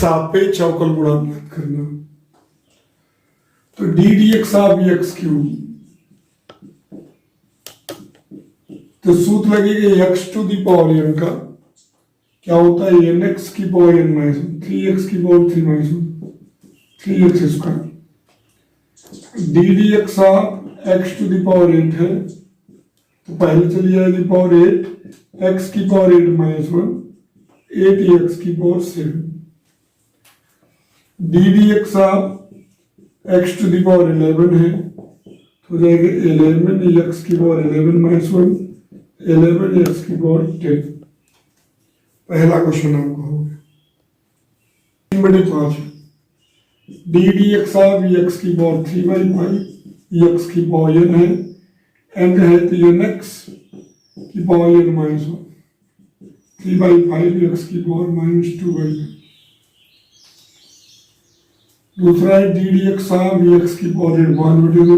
सापेक्ष अवकल गुणांक ज्ञात करना। तो D D x of x cube, तो सूत्र लगेगा x to the power n का क्या होता है एन एक्स की power n minus one, 3x की power 3 minus one, 3x square. D D x of x to the power 8 है, तो पहले चलिए आएगी पावर 8, एक्स की पावर 8 माइनस वन, 8x की power 7। D D x of x to the power 11 है, तो जाएगा 11 एक्स की पावर 11 माइनस वन, 11 एक्स की पावर 10। पहला क्वेश्चन आपको हो गया। 3/5 D D x of x की पावर 3/5 एक्स की पावर n है, n है तो एन एक्स की power n minus one, 3/5 x की पावर -2/n। दूसरा है d D x of x की पावर 5/2,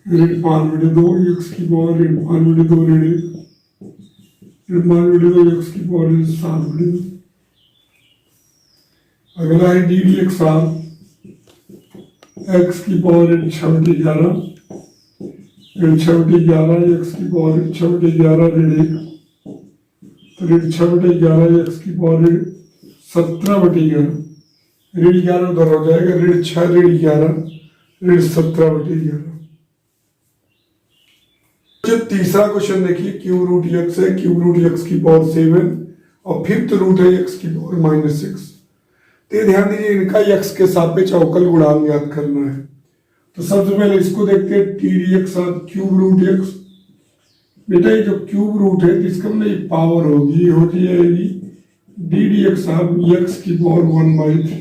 5/2 एक्स की पावर 5/2 5/2 एक्स की पावर 7/2। अगला है d D x of x की पावर 6/11, 6/11 एक्स की पावर 6/11 1, तो 6/11 एक्स की पावर 17/11, 11 उधर हो जाएगा, 6/11 17/11। तीसरा क्वेश्चन देखिए, क्यूब रूट एक्स है, क्यूब रूट एक्स की पावर 7 और फिफ्थ रूट है एक्स की पावर -6। तो ध्यान दीजिए इनका एक्स के सापेक्ष अवकल गुणांक ज्ञात करना है। तो सबसे पहले इसको देखते हैं, t d x of cube root x. बेटा ये जो क्यूब रूट है इसका मतलब पावर होगी, हो जाएगी D D x of x की पावर 1/3।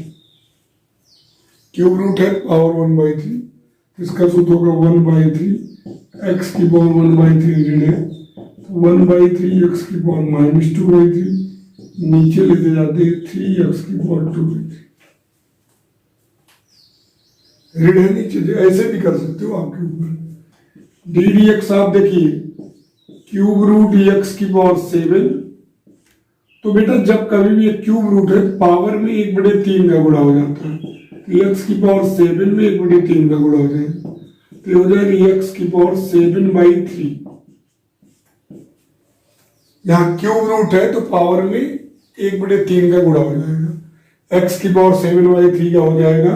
क्यूब रूट है पावर 1/3, इसका सूत्र होगा 1/3 एक्स की पावर 1/3 ऋण है, तो 1/3 एक्स की पावर -2/3, नीचे लेते जाते हैं 3 एक्स की पावर 2/3। ऋण है नीचे, ऐसे भी कर सकते हो आपके ऊपर। डी डी एक्स आप देखिए क्यूब रूट एक्स की पावर 7, तो बेटा जब कभी भी एक क्यूब रूट है पावर में 1/3 का गुणा हो जाता है, तो एक्स की पावर 7 में 1/3 का गुणा हो जाएगा, तो हो जाएगा एक्स की पावर 7/3। यहाँ क्यूब रूट है तो पावर में 1/3 का गुणा हो जाएगा, एक्स की पावर 7/3 का हो जाएगा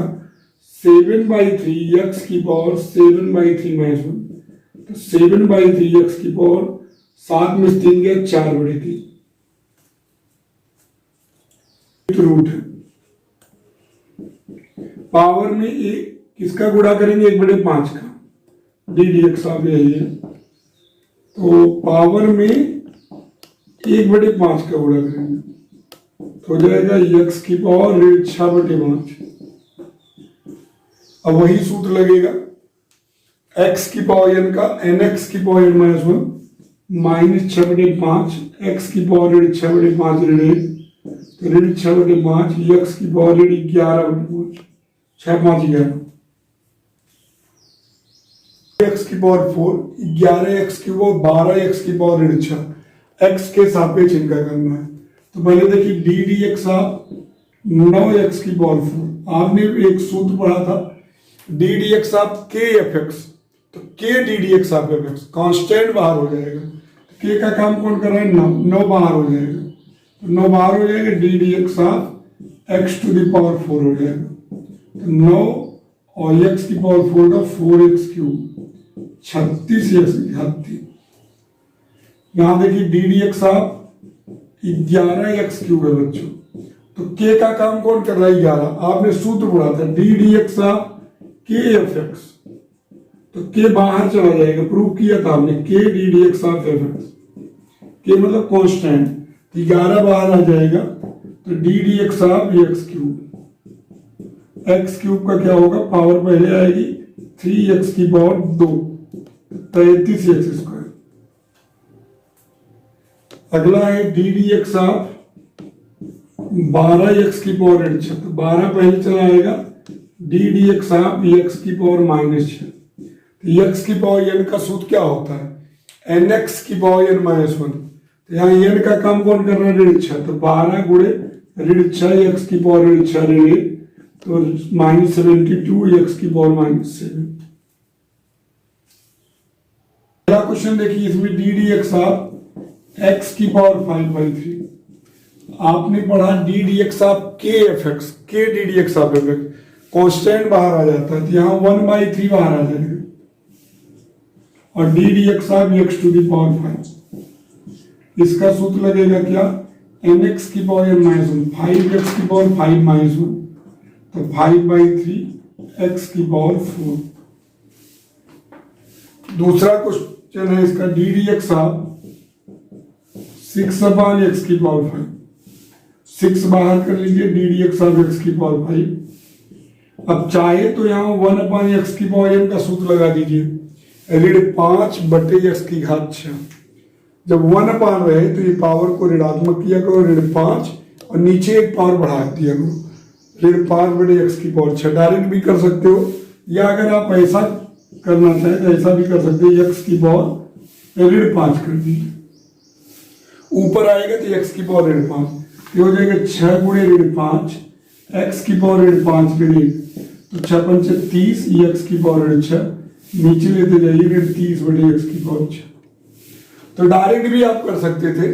7/3 एक्स की पावर 7/3 माइनस 1, तो 7/3 एक्स की पावर 7 में 3 गया 4/3 रूट है। पावर में किसका गुणा करेंगे 1/5 का, डी डी एक्स ऑफ यही है, तो पावर में 1/5 का गुणा करेंगे तो हो जाएगा एक्स की पावर 6/5। अब वही सूत्र लगेगा एक्स की पावर n का एन एक्स की पावर n माइनस 1 -6/5 एक्स की पावर 6/5 ऋण 1, तो 6/5 एक्स की पावर 11/5, 6×5 11, एक्स की पावर 4, 11 एक्स की पावर 12 एक्स की पावर 6, एक्स के सापेक्ष इनका करना है। तो पहले देखिए D D x of 9 x की पावर 4, आपने एक सूत्र पढ़ा था डी डी एक्स ऑफ के एफ एक्स, तो के D D x of F x constant बाहर हो जाएगा, के का काम कौन कर रहा है 9 बाहर हो जाएगा, तो 9 बाहर हो जाएगा, d D x of x to the power 4 हो जाएगा, तो 9 और एक्स की पावर 4 का 4x क्यूब 36x। यहां देखिए D D x of 11x cube है बच्चों, तो के का काम कौन कर रहा है 11, आपने सूत्र पढ़ा था डी डी एक्स ऑफ के एफ एक्स, तो के बाहर चला जाएगा, प्रूव किया था आपने के D D x of F x, के मतलब कांस्टेंट, 11 बाहर आ जाएगा, तो D D x of x cube, x cube का क्या होगा पावर पहले आएगी 3x की पावर 2, 33x स्क्वायर। अगला है d D x of 12x की पावर 8, तो 12 पहले चला आएगा, d D x of x की पावर -6, तो एक्स की पावर n का सूत्र क्या होता है nx की पावर n -1, तो यहाँ n का काम कौन कर रहा है 6, तो 12 × ऋण 6 एक्स की पावर ऋण 6 ऋण 1, तो -72 एक्स की पावर -7। अगला क्वेश्चन देखिए, इसमें D D x of x की पावर 5/3। आपने पढ़ा डी डी एक्स ऑफ के एफ एक्स, के D D x of F x, constant बाहर आ जाता है तो यहाँ 1/3 बाहर आ जाएगा, और d D x of x to the power 5, इसका सूत्र लगेगा क्या, एन एक्स की पावर n -1, 5x की पावर 5 -1, तो 5/3 x की पावर 4। दूसरा क्वेश्चन है इसका, D D x of 6/x की पावर 5, 6 बाहर कर लीजिए, d D x of x की पावर 5। अब चाहे तो यहाँ 1/x की पावर n का सूत्र लगा दीजिए, ऋण 5/x की घात 6। जब 1 रहे तो ये पावर को ऋणात्मक किया करो, ऋण 5, और नीचे एक पावर बढ़ा दिया करो, ऋण 5/x की पावर 6। डायरेक्ट भी कर सकते हो, या अगर आप ऐसा करना चाहें तो ऐसा भी कर सकते हैं, x की पावर ऋण 5 कर दीजिए, ऊपर आएगा तो x की पावर ऋण 5, ये हो जाएगा 6 गुणे ऋण 5, x की पावर ऋण 5 ऋण 1, तो 6 पंचे 30, x की पावर ऋण 6, नीचे लेते जाइए ऋण 30/x की पावर 6। तो डायरेक्ट भी आप कर सकते थे,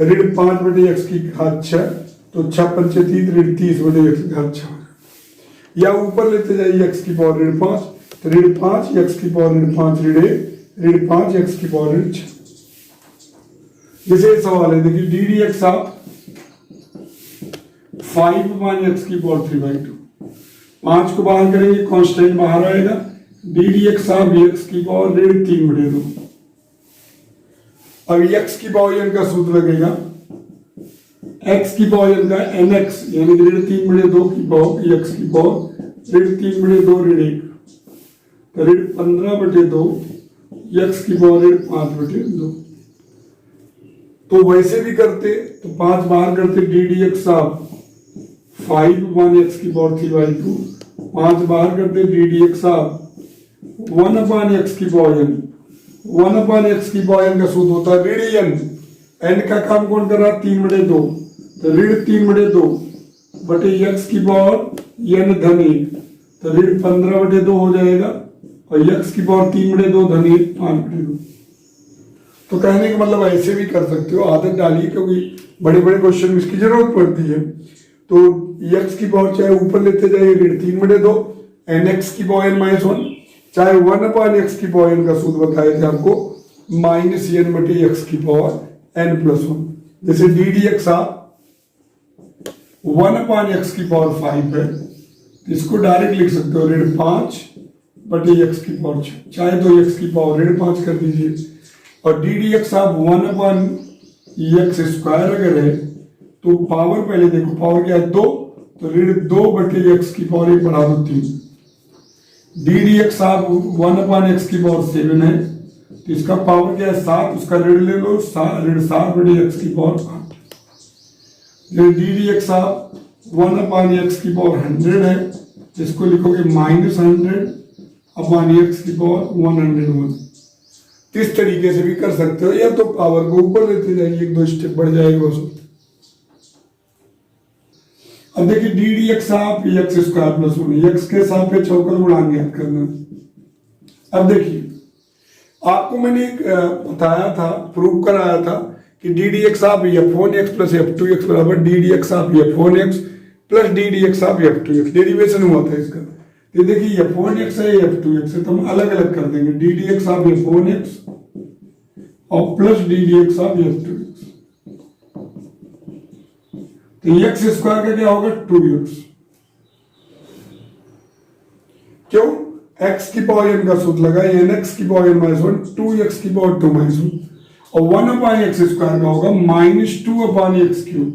ऋण 5/x की घात 6, तो 6 पंचे 30, ऋण 30/x की घात 6, या ऊपर लेते जाइए x की पावर ऋण 5, तो ऋण 5 x की पावर ऋण 5 ऋण 1, ऋण 5 x की पावर ऋण 6। जैसे सवाल है, देखिए D D x of 5/x की पावर 3/2, 5 को बाहर करेंगे, कांस्टेंट बाहर आएगा, d D x of x की पावर ऋण 3/2। अब x की पावर n का सूत्र लगेगा, x की पावर n का nx यानी ऋण 3/2 की पावर x की पावर ऋण 3/2 ऋण 1, तो ऋण 15/2 x की पावर ऋण 5/2। तो वैसे भी करते तो 5 बाहर करते, D D x of 5/x की पावर 3/2, 5 बाहर करते, D D x of 1/x की पावर n, 1/x की पावर n का सूत्र होता है ऋण n का काम कौन कर रहा है, 3/2, तो ऋण 3/2 बटे x की पावर n धन 1, तो ऋण 15/2 हो जाएगा, और x की पावर 3/2 धन 1 5/2। तो कहने का मतलब ऐसे भी कर सकते हो, आदत डालिए, क्योंकि बड़े बड़े क्वेश्चन में इसकी जरूरत पड़ती है। तो x की पावर चाहे ऊपर लेते जाइए ऋण 3/2, nx की पावर n -1, चाहे 1/x की पावर n का सूत्र बताए थे आपको, -n/x की पावर n+1। जैसे D D x of 1/x की पावर 5 है, तो इसको डायरेक्ट लिख सकते हो, ऋण 5/x की पावर 6, चाहे तो x की पावर ऋण 5 कर दीजिए, और d D x of 1/x² अगर है तो पावर पहले देखो, पावर क्या है 2, तो ऋण 2/x की पावर 1 बढ़ा दो 3। D D x of 1/x की पावर 7 है, तो इसका पावर क्या है 7, उसका ऋण ले लो, ऋण 7/x की power 8। D D x of 1/x की पावर 100 है, इसको लिखोगे -100/x की पावर 101। इस तरीके से भी कर सकते हो, या तो पावर को ऊपर लेते जाइए, 1-2 स्टेप बढ़ जाएगा उसको। अब देखिए D D x of x² + 1, x के सापेक्ष अवकल गुणांक ज्ञात करना। अब देखिए आपको मैंने बताया था, प्रूव कराया था कि D D x of f1x + f2x बराबर D D x of f1x + D D x of f2x, derivation हुआ था इसका। ये देखिए f1x है, f2x है, तो हम अलग अलग कर देंगे, D D x of f1x और plus d D x of f2x। तो x² का क्या होगा 2x, क्यों, x की पावर n का सूत्र लगा, nx की पावर n -1, 2x की पावर 2 -1, और 1/x² का होगा -2/x³।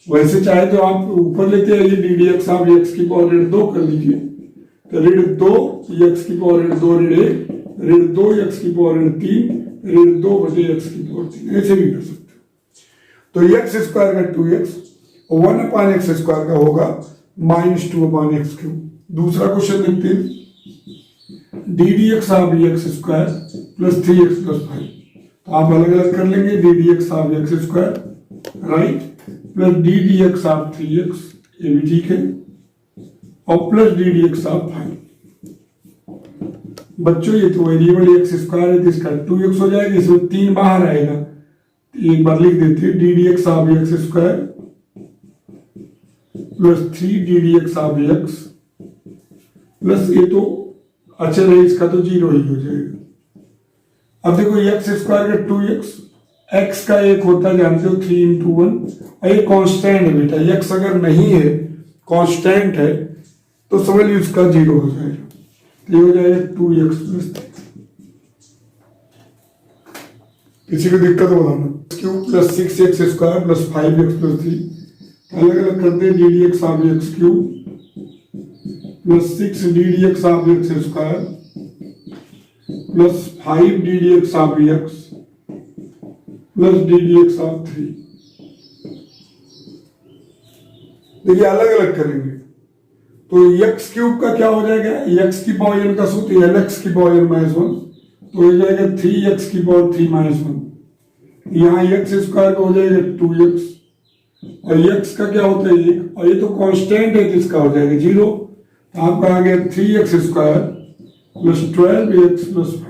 वैसे चाहे तो आप ऊपर लेते आइए, D D x of x की पावर ऋण 2 कर लीजिए, तो ऋण 2 x की पावर ऋण 2 ऋण 1, ऋण 2 x की पावर ऋण 3, ऋण 2/x की पावर 3, ऐसे भी कर सकते हो। तो x² का 2x और 1/x² का होगा -2/x³। दूसरा क्वेश्चन देखते हैं, d D x of x² + 3x + 5, तो आप अलग अलग कर लेंगे, D D x of x², right, plus d D x of 3x, ये भी ठीक है, और plus d D x of 5। बच्चों ये तो वेरिएबल एक्स स्क्वायर है तो इसका 2x हो जाएगा, इसमें 3 बाहर आएगा, एक बार लिख देते हैं d D x of x square plus 3 D D x of x plus ये तो अचल है, इसका तो 0 ही हो जाएगा। अब देखो एक्स स्क्वायर का 2x, एक्स का एक होता है जानते हो 3 into 1, और ये कांस्टेंट है बेटा, एक्स अगर नहीं है कांस्टेंट है तो समझ लीजिए उसका 0 हो जाएगा, तो ये हो जाएगा 2x प्लस 3। किसी को दिक्कत हो बताना, cube plus 6x square plus 5x plus 3, अलग अलग करते हैं, d D x of x cube plus 6 d D x of x square plus 5 D D x of x plus d D x of 3। देखिए अलग अलग करेंगे तो x cube का क्या हो जाएगा, एक्स की पावर n का सूत्र एल एक्स की पावर n माइनस 1, तो हो जाएगा 3x की पावर 3 माइनस 1। यहाँ एक्स स्क्वायर का हो जाएगा 2x, और x का क्या होता है 1, और ये तो कांस्टेंट है तो इसका हो जाएगा 0, तो आपका आ गया 3x square plus 12x plus 5।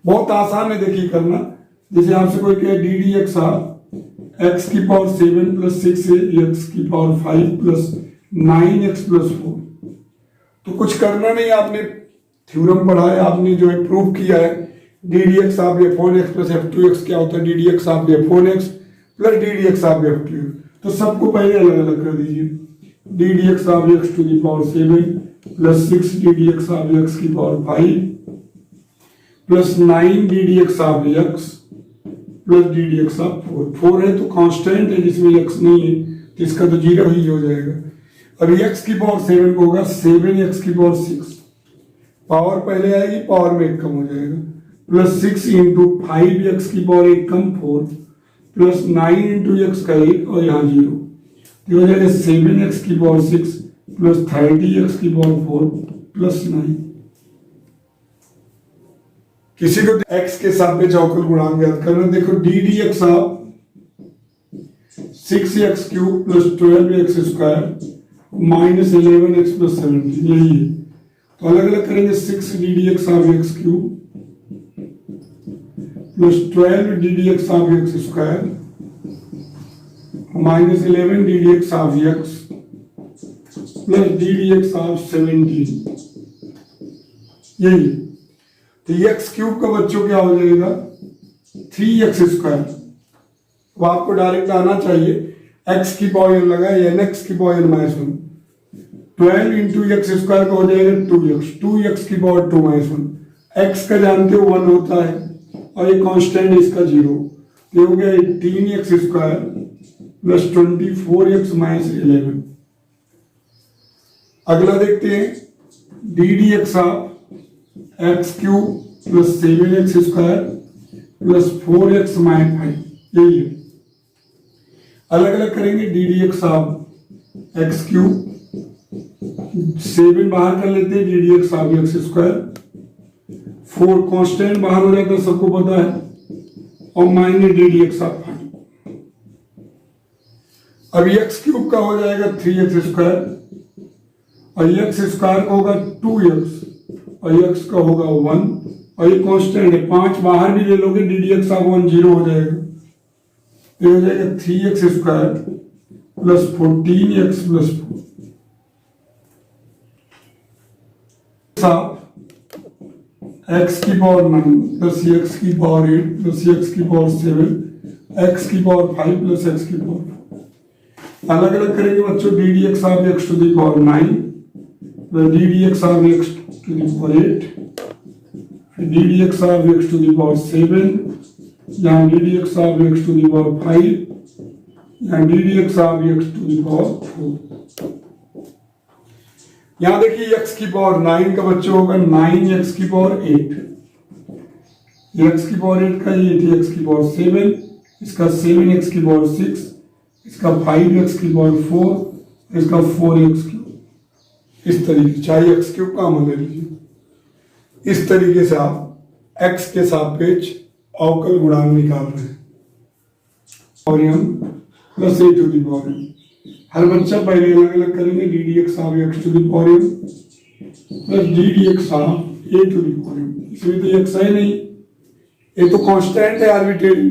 बहुत आसान है देखिए करना, जैसे आपसे कोई कहे D D x of x की पावर 7 प्लस 6 एक्स की पावर 5 प्लस 9x प्लस 4, तो कुछ करना नहीं, आपने थ्योरम पढ़ा है, आपने जो है प्रूव किया है, d D x of f1x plus f2x क्या होता है, d D x of f1x plus d D x of f2x, तो सबको पहले अलग अलग कर दीजिए, d D x of x to the power 7 plus 6 d D x of x की power 5 plus 9 d D x of x plus d D x of 4 है तो कांस्टेंट है, जिसमें x नहीं है तो इसका तो 0 ही हो जाएगा। अब x की पावर 7 को होगा 7x की पावर 6, पावर पहले आएगी, पावर में 1 कम हो जाएगा, प्लस 6 इंटू 5x की पावर 1 कम 4 प्लस 9 इंटू एक्स का 1 और यहाँ 0, तो हो जाएगा 7x की पावर 6 प्लस 30x की पावर 4 प्लस 9। किसी को x के साथ में अवकल गुणांक याद करना, देखो D D x of 6x cube plus 12x square minus 11x plus 17, यही है, तो अलग अलग करेंगे, 6 d D x of x cube plus 12 D D x of x square minus 11 D D x of x plus d D x of 17, यही। तो x cube का बच्चों क्या हो जाएगा 3x स्क्वायर, वो आपको डायरेक्ट आना चाहिए, x की पावर लगा एन एक्स की power minus 1, 12 into x square का हो जाएगा 2x, 2x की पावर 2 माइनस 1, x का जानते हो 1 होता है और ये कांस्टेंट है इसका 0, तो हो गया 18x square plus 24x minus 11। अगला देखते हैं d D x of x cube plus 7x square plus 4x minus 5, यही है। अलग अलग करेंगे, d D x of x cube 7 बाहर कर लेते हैं, d D x of x square 4 constant बाहर हो जाता है सबको पता है, और minus D D x of 5। अब एक्स क्यूब का हो जाएगा 3x स्क्वायर, और एक्स स्क्वायर का होगा 2x, और एक्स का होगा 1, और ये कांस्टेंट है, 5 बाहर भी ले लोगे, डी डी एक्स ऑफ 1 0 हो जाएगा, ये हो जाएगा 3x square plus 14x plus 4 x की पावर 9 प्लस एक्स की पावर 8 प्लस एक्स की पावर 7 एक्स की पावर 5 प्लस एक्स की पावर 4। अलग अलग करेंगे बच्चों, d D x of x to the power 9 plus d D x of x to the power 8 d D x of x to the power 7, यहाँ d D x of x to the power 5, यहाँ d D x of x to the power 4। यहाँ देखिए x की power 9 का बच्चों होगा 9x की power 8, x की पावर 8 का ये थी x की पावर 7, इसका 7x की पावर 6, इसका 5x की पावर 4, इसका 4x क्यूब, इस तरीके चाहे x क्यूब का अमल ले लीजिए। इस तरीके से आप x के सापेक्ष अवकल गुणांक निकाल रहे हैं, और हम plus a to the power m. हर बच्चा पहले अलग अलग करेंगे, d D x of x to the power m plus d D x of a to the power m. इसमें तो एक्स है नहीं, ये तो कांस्टेंट है आर्बिट्रेरी।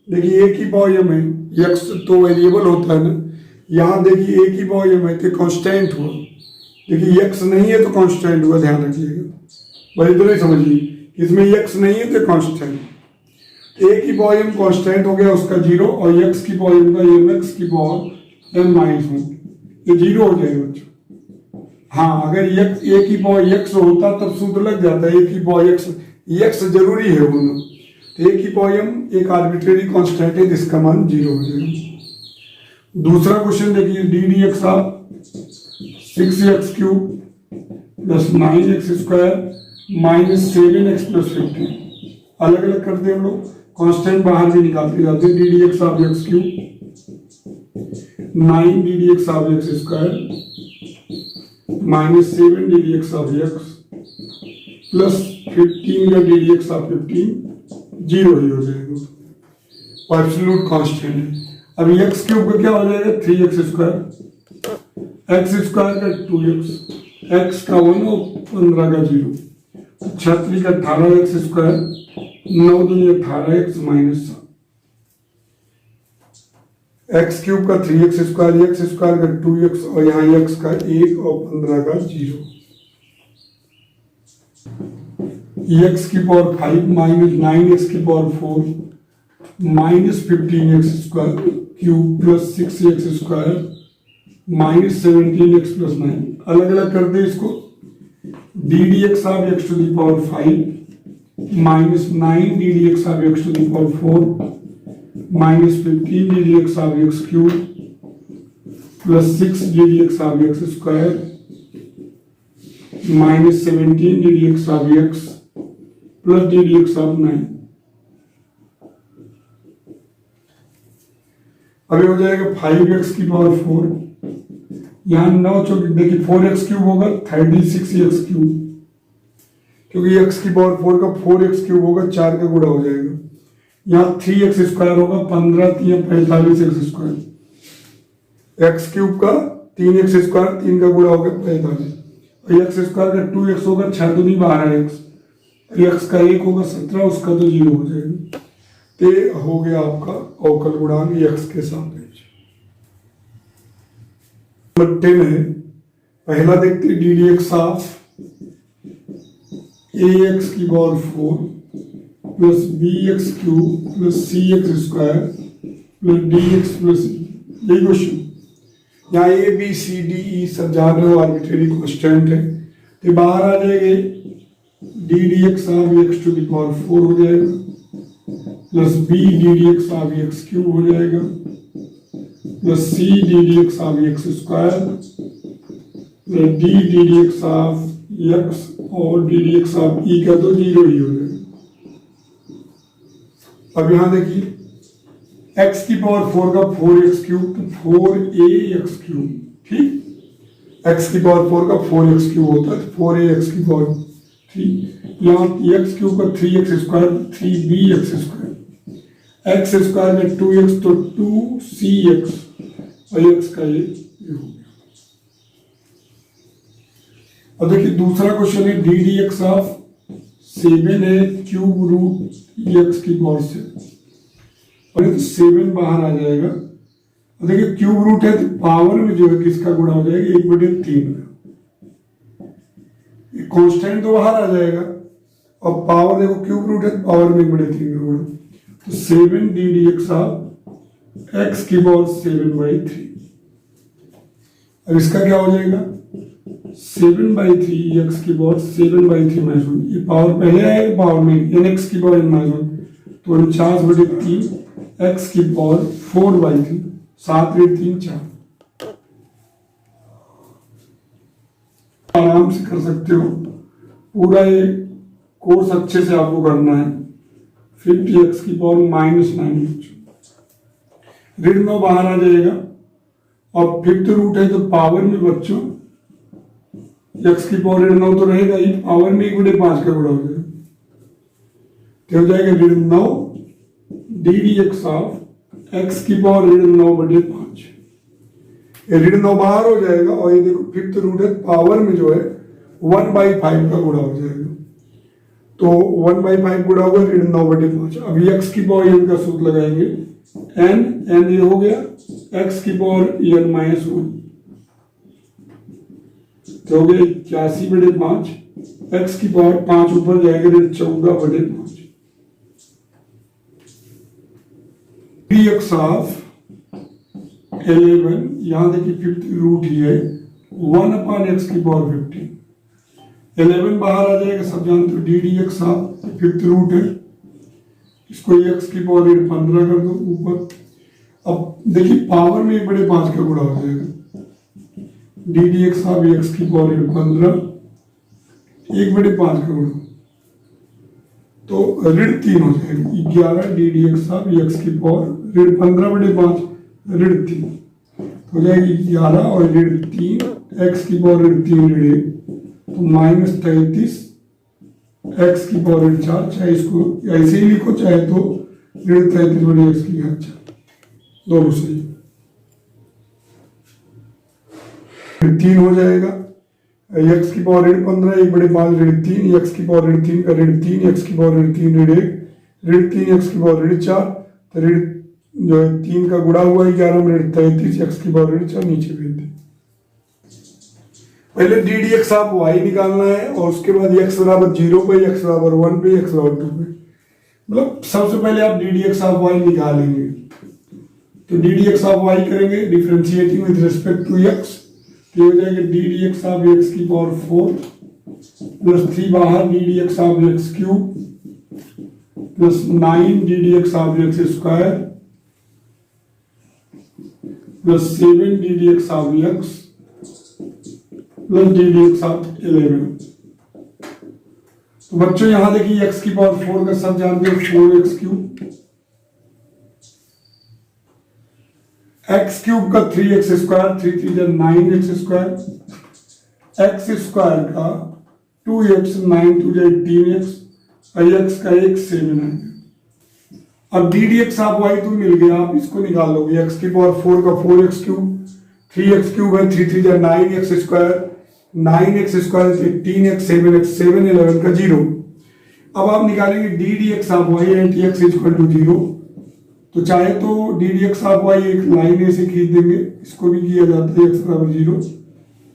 देखिए ए की पावर एम है, एक्स तो वेरिएबल होता है ना, यहाँ देखिए ए की पावर एम है तो कांस्टेंट हुआ। देखिए एक्स नहीं है तो कांस्टेंट हुआ, ध्यान रखिएगा, बस इतना ही समझिए। इसमें एक्स नहीं है तो कांस्टेंट, ए की पावर एम कांस्टेंट हो गया उसका जीरो, और एक्स की पावर एम का एम एक्स की पावर एम माइनस वन, ये जीरो हो जाएगा बच्चों। हाँ, अगर एक्स ए की पावर एक्स होता तब सूत्र लग जाता है, ए की पावर एक्स जरूरी है होना, तो ए की पावर एम एक आर्बिट्रेरी कांस्टेंट है जिसका मान जीरो हो जाएगा। दूसरा क्वेश्चन देखिए, D D x of 6x cube plus 9x square minus 7x plus 15। अलग अलग करते हैं हम लोग, कांस्टेंट बाहर भी निकालते जाते हैं। D D x of x cube 9 d D x of x square minus 7 d D x of x plus 15 का d D x of 15 zero ही हो जाएगा, एब्सोल्यूट कांस्टेंट है। अब एक्स क्यूब का क्या हो जाएगा 3x स्क्वायर, एक्स स्क्वायर का 2x, एक्स का 1 और 15 का 0, 36 का 18x स्क्वायर, 9 दूनी 18x माइनस 7, एक्स क्यूब का 3x स्क्वायर, एक्स स्क्वायर का 2x और यहाँ x का 1 और 15 का 0, x की पावर 5 माइनस 9x की power 4 minus 15x square cube plus 6x square minus 17x plus 9। अलग अलग कर दे इसको, d D x of x to the power 5 minus 9 d D x of x to the power 4 minus 15 d D x of x cube plus 6 d D x of x square minus 17 d D x of x plus d D x of 9। अभी हो जाएगा 5x की power 4, यहाँ 9 चौक देखिए 4x cube होगा 36x cube, क्योंकि x की power 4 का 4x क्यूब होगा, 4 का गुणा हो जाएगा। यहाँ 3x स्क्वायर होगा 15 3 45x स्क्वायर, x क्यूब का 3x स्क्वायर 3 का गुणा होगा 45, और x स्क्वायर का 2x होगा 6 दूनी 12x, x का 1 होगा 17, उसका तो 0 हो जाएगा। ये हो गया आपका अवकल गुणांक x के सापेक्ष। नंबर 10 है, पहला देखते d D x of a x की power 4 plus b x cube plus c x square plus d x plus यही क्वेश्चन। यहाँ a B C D E सब जान रहे हो आर्बिट्रेरी कांस्टेंट है, तो बाहर आ जाएंगे d D x of x to the power 4 हो जाएगा plus b d D x of x cube हो जाएगा plus c d D x of x square plus d d D x of x और d D x of e का तो 0 ही हो जाएगा। अब यहां देखिए x की पावर 4 का 4x क्यूब तो 4ax क्यूब, ठीक, x की पावर 4 का 4x क्यूब होता है तो 4ax की पावर 3, यहाँ x क्यूब का 3x square 3bx square, x square में 2x तो 2cx और x का ये हो गया। अब देखिए दूसरा क्वेश्चन है डी डी एक्स ऑफ 7 है क्यूब रूट x की पावर से, और ये तो 7 बाहर आ जाएगा। और देखिए क्यूब रूट है तो पावर में जो है किसका गुणा हो जाएगा 1/3 में, कांस्टेंट तो बाहर आ जाएगा, और पावर देखो क्यूब रूट है तो पावर में 1/3 में गुणा, तो 7 d D x of x की पावर 7/3। अब इसका क्या हो जाएगा 7/3 एक्स की पावर 7/3 माइनस 1, ये पावर पहले आएगा पावर में एन एक्स की पावर माइनस 1, तो 49/3 एक्स की पावर 4/3, 7/3 4। आराम से कर सकते हो, पूरा ये कोर्स अच्छे से आपको करना है। 50x की पावर -9, ऋण 9 बाहर आ जाएगा, और फिफ्थ रूट है तो पावर में बच्चों x की पावर ऋण 9 तो रहेगा ही, पावर में 1/5 का गुणा हो जाएगा, तो हो जाएगा ऋण 9 d D x of x की पावर ऋण 9/5। ऋण 9 बाहर हो जाएगा और ये देखो फिफ्थ रूट है, पावर में जो है 1/5 का गुणा हो जाएगा, तो 1/5 गुणा होगा ऋण 9/5। अभी एक्स की पावर n का सूत्र लगाएंगे, n ये हो गया एक्स की पावर n-1, तो हो गया 81/5, एक्स की पावर 5 ऊपर जाएगा ऋण 14/5। dx ऑफ 11, यहां देखिए फिफ्थ रूट ही है 1/x की पावर 15। 11 बाहर आ जाएगा, सब जानते हो, d x of fifth root है, इसको x की पावर 15 कर दो ऊपर। अब देखिए पावर में 1/5 का गुणा हो जाएगा, डी एक्स ऑफ x की पावर 15 1/5 का गुणा, तो ऋण 3 हो जाएगी, 11 डी एक्स ऑफ x की पावर ऋण 15/5 ऋण 3 हो जाएगी 11 और ऋण 3, एक्स की पावर ऋण 3 ऋण 1, तो -33 एक्स की पावर ऋण 4। चाहे इसको ऐसे ही लिखो, चाहे तो ऋण 33/x की घात 4, दोनों सही। ऋण 3 हो जाएगा, एक्स की पावर ऋण 15 1/5 ऋण 3, एक्स की पावर ऋण 3 का ऋण 3, एक्स की पावर ऋण 3 ऋण 1, ऋण 3 एक्स की पावर ऋण 4, तो ऋण जो है 3 का गुणा हुआ 11 में ऋण 33 एक्स की पावर ऋण 4 नीचे भेज दे। पहले d D x of y निकालना है और उसके बाद x बराबर 0 पे, x बराबर 1 पे, x बराबर 2 पे, मतलब सबसे पहले आप d D x of y निकालेंगे। तो D D x of y करेंगे differentiating with respect to x, तो हो जाएगा d D x of x की पावर 4 प्लस 3 बाहर d D x of x cube plus 9 d D x of x square plus 7 d D x of x plus d D x of 11। तो बच्चों यहां देखिए x की power 4 का सब जानते हो 4x क्यूब, x क्यूब का 3x square, 3 3 9x square, x square का 2x, 9 2 18x, x का 1 7 है। अब d D x of y तो मिल गया, आप इसको निकाल लोगे, x की पावर 4 का 4x क्यूब, 3x क्यूब है, 3 3 9x square, 9x square 18x 7x 7 11 का 0। अब आप निकालेंगे d D x of y and x equal to 0, तो चाहे तो D D x of y एक लाइन ऐसे खींच देंगे, इसको भी किया जाता है x बराबर 0,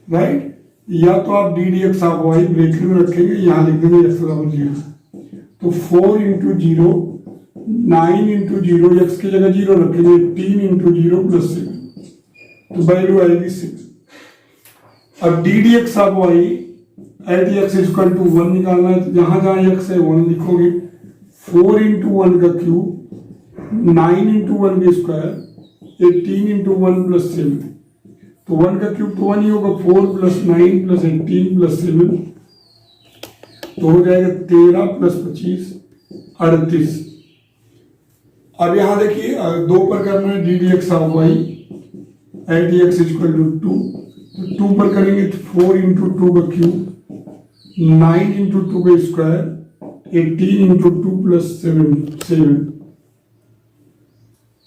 राइट, या तो आप d D x of y bracket में रखेंगे, यहाँ लिख देंगे x बराबर 0, तो 4 इंटू 0 9 इंटू 0, x की जगह 0 रखेंगे, 3 इंटू 0 प्लस 7, तो वैल्यू आएगी 6। अब d D x of y at x equal to 1 निकालना है, तो जहां जहां x है 1 लिखोगे, 4 इंटू 1 का क्यूब, 9 इंटू 1 का स्क्वायर, 18 इंटू 1 प्लस 7, तो 1 का क्यूब तो 1 ही होगा, 4 प्लस 9 प्लस 18 प्लस 7, तो हो जाएगा 13 प्लस 25 38। अब यहां देखिए 2 पर करना है d D x of y at x equal to 2, तो 2 पर करेंगे तो 4 इंटू 2 का क्यूब, 9 इंटू 2 का स्क्वायर, 18 इंटू 2 प्लस 7।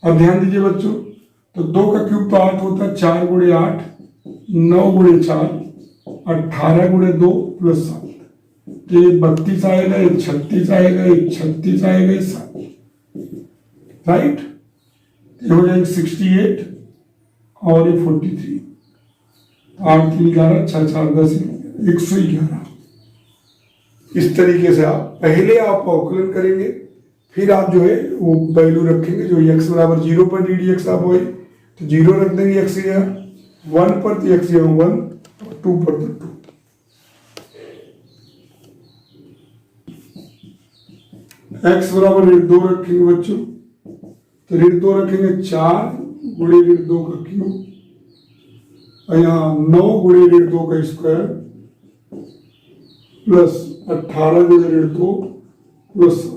अब ध्यान दीजिए बच्चों, तो 2 का क्यूब तो 8 होता है, 4 गुणे 8 9 गुणे 4 18 गुणे 2 प्लस 7, तो ये 32 आएगा, ये 36 आएगा, ये 36 आएगा, ये 7, राइट, ये हो जाएगा 68 और ये 43, 8 3 11 6 4 10 111। इस तरीके से आप पहले आप अवकलन करेंगे, फिर आप जो है वो वैल्यू रखेंगे, जो x बराबर 0 पर d D x of y, तो 0 रख देंगे x यहाँ, 1 पर तो x यहाँ 1, 2 पर तो 2। x बराबर ऋण 2 रखेंगे बच्चों, तो ऋण 2 रखेंगे 4 गुणे ऋण 2 का क्यूब, और यहाँ 9 गुणे ऋण 2 का स्क्वायर प्लस 18 गुणे ऋण 2 प्लस 7,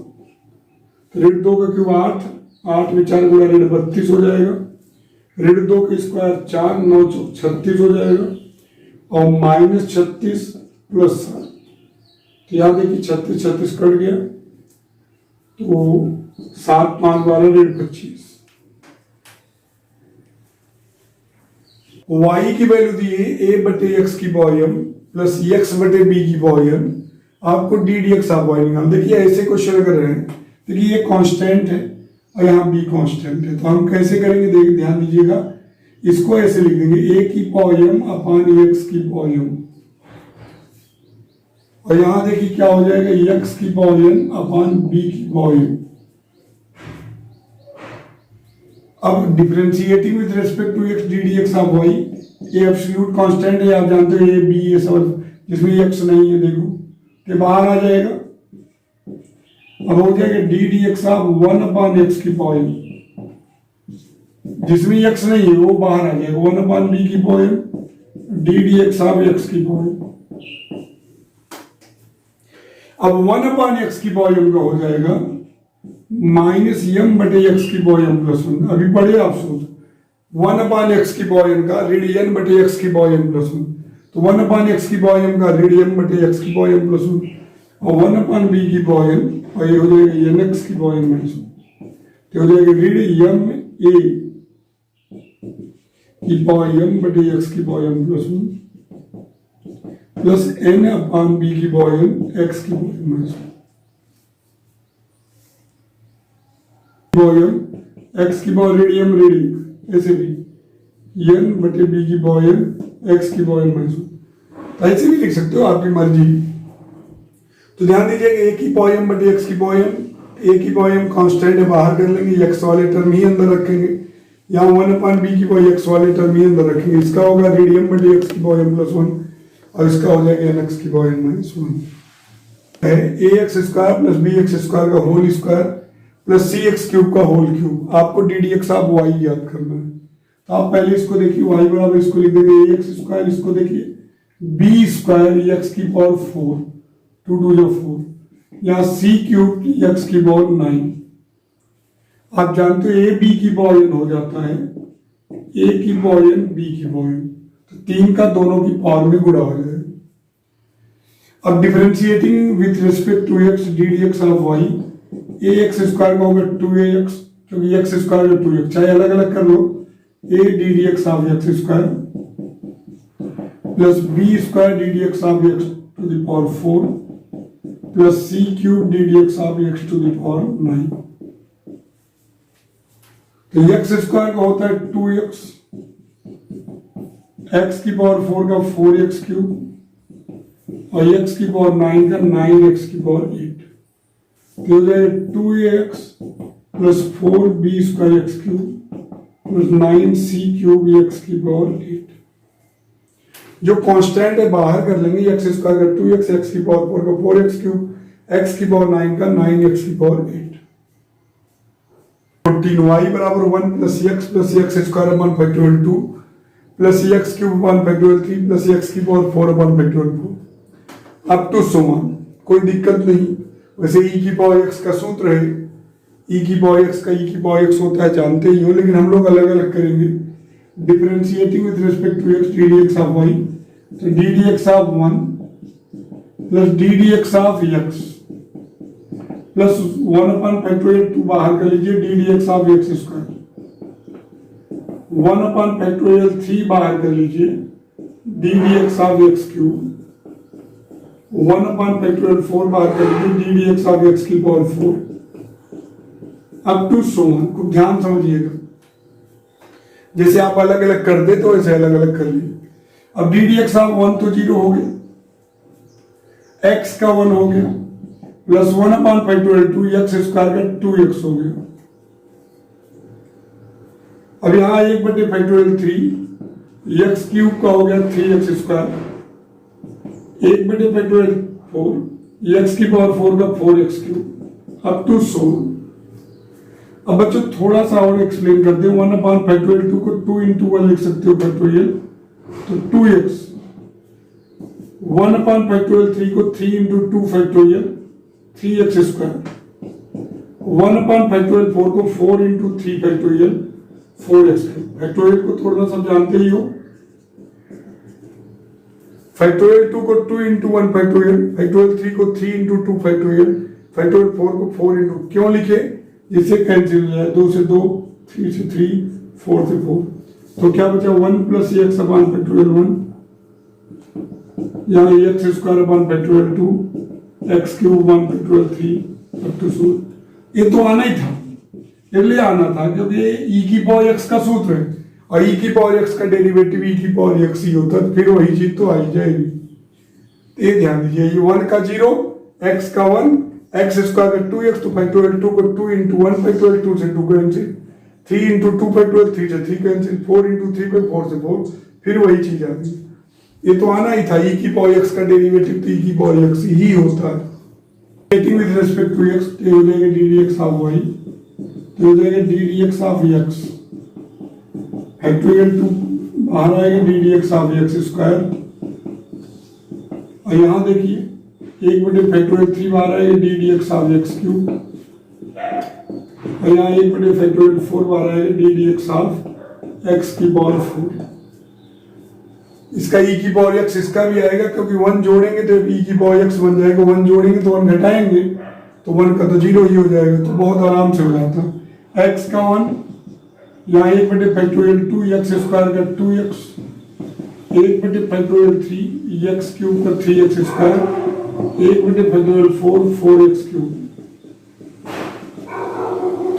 तो ऋण 2 का क्यूब 8, 8 में 4 गुणा ऋण 32 हो जाएगा, ऋण 2 का स्क्वायर 4 9 36 हो जाएगा, और माइनस 36 प्लस 7, तो यहाँ देखिए 36 36 कट गया, तो 7 5 12 ऋण 25, y की वैल्यू दी है a बटे x की पावर m प्लस x बटे b की पावर m, आपको d dx ऑफ y निकालना। देखिए ऐसे क्वेश्चन अगर रहे, देखिए ये कांस्टेंट है और यहाँ b कांस्टेंट है, तो हम कैसे करेंगे देखिए ध्यान दीजिएगा, इसको ऐसे लिख देंगे a की पावर m अपान x की पावर m, और यहां देखिए क्या हो जाएगा x की पावर n अपान b की पावर m। अब differentiating with respect to x d dx of y, ये एब्सोल्यूट कांस्टेंट है, आप जानते हो a b ये सब जिसमें x नहीं है देखो के बाहर आ जाएगा। अब हो जाएगा D dx of 1 upon x की पावर m, जिसमें x नहीं है वो बाहर आ जाएगा 1 अपान b की power m D dx of x की पावर m। अब 1 अपान x की पावर m का हो जाएगा माइनस m बटे x की पावर m प्लस 1। अभी पढ़े आप सूत्र, 1 अपान x की पावर m का ऋण n बटे x की पावर m प्लस 1, तो 1 अपान x की पावर m का ऋण m बटे x की पावर m प्लस 1, और 1 अपान b की पावर m, और ये हो जाएगा nx की पावर m माइनस 1, तो हो जाएगा ऋण m a की पावर m बटे x की power m plus 1 plus n upon b की पावर m x की पावर m माइनस 1। एक्स की पावर रेडियम रेडिक ऐसे भी n बटे b की पावर n x की पावर माइनस 1, तो ऐसे भी लिख सकते हो आपकी मर्जी। तो ध्यान दीजिएगा a की पावर m बटे x की पावर m, a की पावर m कांस्टेंट है बाहर कर लेंगे, x वाले टर्म ही अंदर रखेंगे, यहाँ 1 अपान b की पावर x वाले टर्म ही अंदर रखेंगे, इसका होगा रेडियम बटे x की पावर m प्लस 1 और इसका हो जाएगा nx की पावर n माइनस 1 है ax square plus bx square का whole square plus c x cube का होल क्यूब। आपको d D x of y याद करना है, तो आप पहले इसको देखिए y बराबर इसको लिख देंगे ए एक्स स्क्वायर, इसको देखिए बी स्क्वायर एक्स की पावर 4 2 2 जो 4, यहाँ सी क्यूब एक्स की पावर 9। आप जानते हो ए बी की पावर n हो जाता है ए की पावर n बी की पावर n, तो 3 का दोनों की पावर में गुणा हो जाएगा। अब differentiating with respect to x d D x of y, a x square का होगा 2ax, क्योंकि एक्स स्क्वायर का 2x, चाहे अलग अलग कर लो, a d D x of x square plus b square d D x of x to the power 4 plus c cube d D x of x to the power 9। तो x square का होता है 2x, x की power 4 का 4x cube और x की power 9 का 9x की पावर 8, तो 2ax plus 4b square x cube plus 9c cube x की पावर 8। जो कांस्टेंट है बाहर कर लेंगे, एक्स स्क्वायर का 2x, एक्स की पावर 4 का 4x क्यूब, एक्स की पावर 9 का 9x की पावर 8। 14y बराबर 1 प्लस एक्स स्क्वायर अपन फैक्टोरियल 2 प्लस एक्स क्यूब अपन फैक्टोरियल 3 प्लस एक्स की पावर 4 अपन फैक्टोरियल 4 अप टू सम, कोई दिक्कत नहीं। वैसे e की पावर x का सूत्र है, e की पावर x का e की पावर x होता है जानते ही हो, लेकिन हम लोग अलग अलग करेंगे। Differentiating with respect to x d D x of y, तो डी डी एक्स ऑफ 1 plus d D x of x plus 1 upon factorial 2 बाहर कर लीजिए d D x of x square, 1 upon factorial 3 बाहर कर लीजिए d D x of x cube, 1 upon factorial 4 बाहर कर लीजिए d D x of x की power 4 up to so on. खूब ध्यान समझिएगा, जैसे आप अलग अलग कर दे तो ऐसे अलग अलग कर लीजिए। अब डी डी एक्स ऑफ 1 तो 0 हो गया, एक्स का 1 हो गया plus 1 upon factorial 2 x square का 2x हो गया। अब यहां 1 बटे फैक्टोरियल 3 एक्स क्यूब का हो गया 3x स्क्वायर, 1 बटे फैक्टोरियल 4 एक्स की पावर 4 का 4x क्यूब अप टू सो। अब बच्चों थोड़ा सा और एक्सप्लेन करते हैं, 1 अपान फैक्टोरियल 2 को 2 इंटू 1 लिख सकते हो फैक्टोरियल, तो 2x, 1 अपान फैक्टोरियल 3 को 3 into 2 factorial 3x square, 1 upon factorial 4 को 4 into 3 factorial 4x cube. Factorial को थोड़ा सा जानते ही हो, फैक्टोरियल 2 को 2 इंटू 1 फैक्टोरियल, फैक्टोरियल 3 को 3 इंटू 2 फैक्टोरियल, फैक्टोरियल 4 को 4 इंटू, क्यों लिखे जिससे कैंसिल हो जाए, 2 से 2, 3 से 3, 4 से 4, तो क्या बचा 1 प्लस एक्स अपॉन फैक्टोरियल 1, यहाँ x square upon factorial 2, x cube upon factorial 3 up to सूत्र। ये तो आना ही था, इसलिए आना था क्योंकि ई की पावर एक्स का सूत्र है और ई की पावर एक्स का डेरिवेटिव ई की पावर एक्स ही होता है, फिर वही चीज तो आ ही जाएगी। ये ध्यान दीजिए, ये 1 का 0, x का 1, एक्स स्क्वायर का 2x, तो फैक्टोरियल 2 को 2 इंटू 1 फैक्टोरियल 2 से 2 कैंसिल, 3 इंटू 2 फैक्टोरियल 3 से 3 कैंसिल, 4 इंटू 3 पे 4 से 4, फिर वही चीज आ गई। ये तो आना ही था, ई की पावर एक्स का डेरिवेटिव तो ई की पावर एक्स ही होता है। Taking with respect to x, तो हो जाएगा d D x of y, तो हो जाएगा d D x of x, factorial 2 बाहर आएगा d D x of x square, और यहाँ देखिए 1 बटे फैक्टोरियल 3 बाहर आएगा d D x of x cube, और यहाँ 1 बटे फैक्टोरियल 4 बाहर आएगा d D x of x की पावर 4। इसका ई की पावर एक्स इसका भी आएगा, क्योंकि 1 जोड़ेंगे तो ई की पावर एक्स बन जाएगा, 1 जोड़ेंगे तो 1 घटाएंगे तो 1 का तो 0 ही हो जाएगा, तो बहुत आराम से हो जाता है। एक्स का 1, यहाँ 1 बटे फैक्टोरियल 2 एक्स स्क्वायर का 2x, 1 बटे फैक्टोरियल 3 एक्स क्यूब का 3x स्क्वायर, 1 बटे फैक्टोरियल 4 4x क्यूब,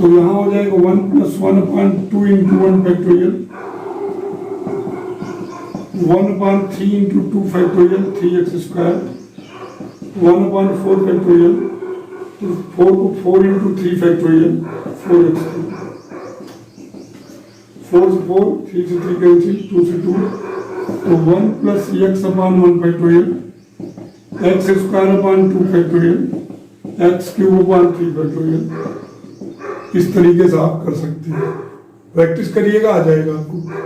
तो यहाँ हो जाएगा 1 plus 1 upon 2 into 1 factorial, 1 upon 3 into 2 factorial 3x square, 1 upon 4 factorial, तो 4 को 4 इंटू 3 फैक्टोरियल 4x क्यूब, 4 से 4, 3 से 3 कैंसिल, 2 से 2, तो 1 plus x upon 1 factorial, x square upon 2 factorial, x cube upon 3 factorial. इस तरीके से आप कर सकते हैं, प्रैक्टिस करिएगा, आ जाएगा आपको।